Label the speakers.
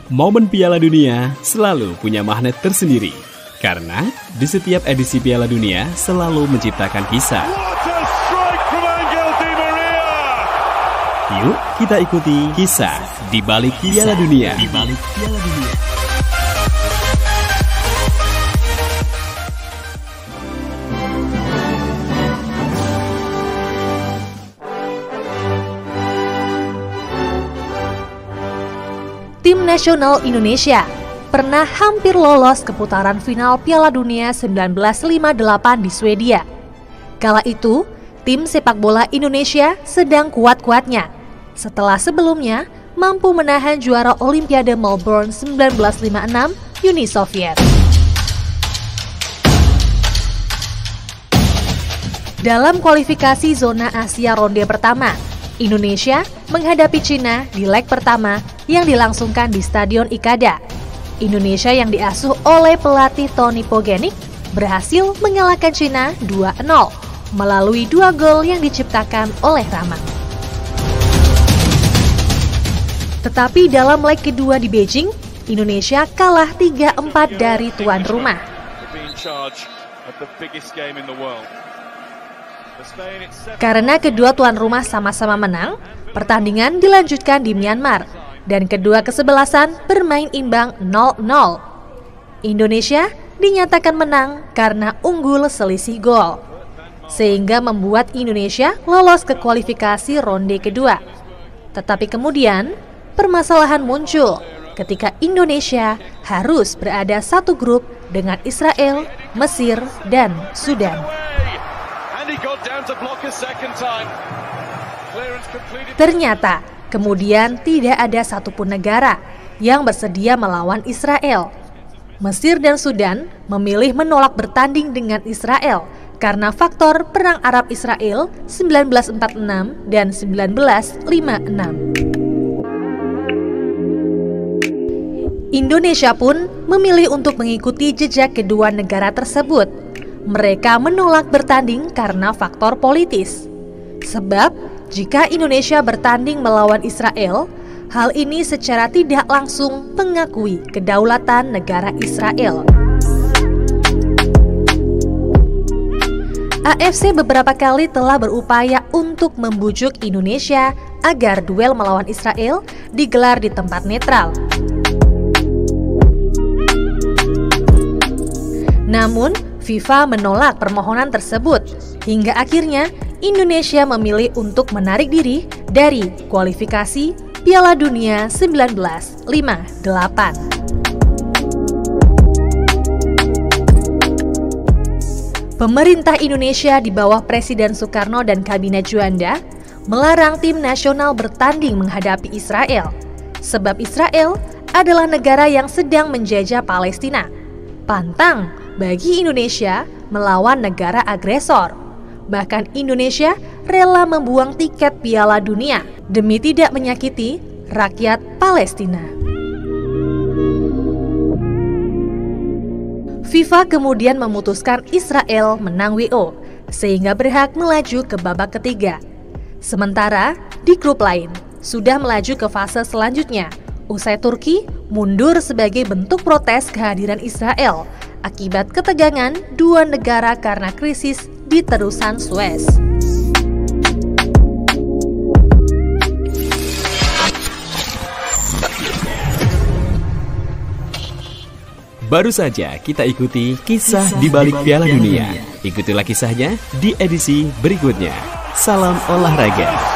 Speaker 1: Momen Piala Dunia selalu punya magnet tersendiri. Karena di setiap edisi Piala Dunia selalu menciptakan kisah. Yuk kita ikuti kisah di balik Piala Dunia.
Speaker 2: Tim nasional Indonesia pernah hampir lolos ke putaran final Piala Dunia 1958 di Swedia. Kala itu, tim sepak bola Indonesia sedang kuat-kuatnya setelah sebelumnya mampu menahan juara Olimpiade Melbourne 1956 Uni Soviet. Dalam kualifikasi zona Asia ronde pertama, Indonesia menghadapi Cina di leg pertama yang dilangsungkan di Stadion Ikada. Indonesia yang diasuh oleh pelatih Tony Pogenic berhasil mengalahkan Cina 2-0 melalui 2 gol yang diciptakan oleh Rama. Tetapi dalam leg kedua di Beijing, Indonesia kalah 3-4 dari tuan rumah. Karena kedua tuan rumah sama-sama menang, pertandingan dilanjutkan di Myanmar dan kedua kesebelasan bermain imbang 0-0. Indonesia dinyatakan menang karena unggul selisih gol, sehingga membuat Indonesia lolos ke kualifikasi ronde kedua. Tetapi kemudian permasalahan muncul ketika Indonesia harus berada satu grup dengan Israel, Mesir, dan Sudan. Ternyata kemudian tidak ada satupun negara yang bersedia melawan Israel. Mesir dan Sudan memilih menolak bertanding dengan Israel karena faktor Perang Arab Israel 1946 dan 1956. Indonesia pun memilih untuk mengikuti jejak kedua negara tersebut. Mereka menolak bertanding karena faktor politis. Sebab jika Indonesia bertanding melawan Israel, hal ini secara tidak langsung mengakui kedaulatan negara Israel. AFC beberapa kali telah berupaya untuk membujuk Indonesia agar duel melawan Israel digelar di tempat netral. Namun, FIFA menolak permohonan tersebut, hingga akhirnya Indonesia memilih untuk menarik diri dari kualifikasi Piala Dunia 1958. Pemerintah Indonesia di bawah Presiden Soekarno dan Kabinet Juanda melarang tim nasional bertanding menghadapi Israel, sebab Israel adalah negara yang sedang menjajah Palestina. Pantang bagi Indonesia melawan negara agresor. Bahkan Indonesia rela membuang tiket Piala Dunia demi tidak menyakiti rakyat Palestina. FIFA kemudian memutuskan Israel menang WO sehingga berhak melaju ke babak ketiga. Sementara di grup lain sudah melaju ke fase selanjutnya usai Turki mundur sebagai bentuk protes kehadiran Israel akibat ketegangan dua negara karena krisis di terusan Suez.
Speaker 1: Baru saja kita ikuti kisah di balik Piala Dunia. Ikutilah kisahnya di edisi berikutnya. Salam olahraga.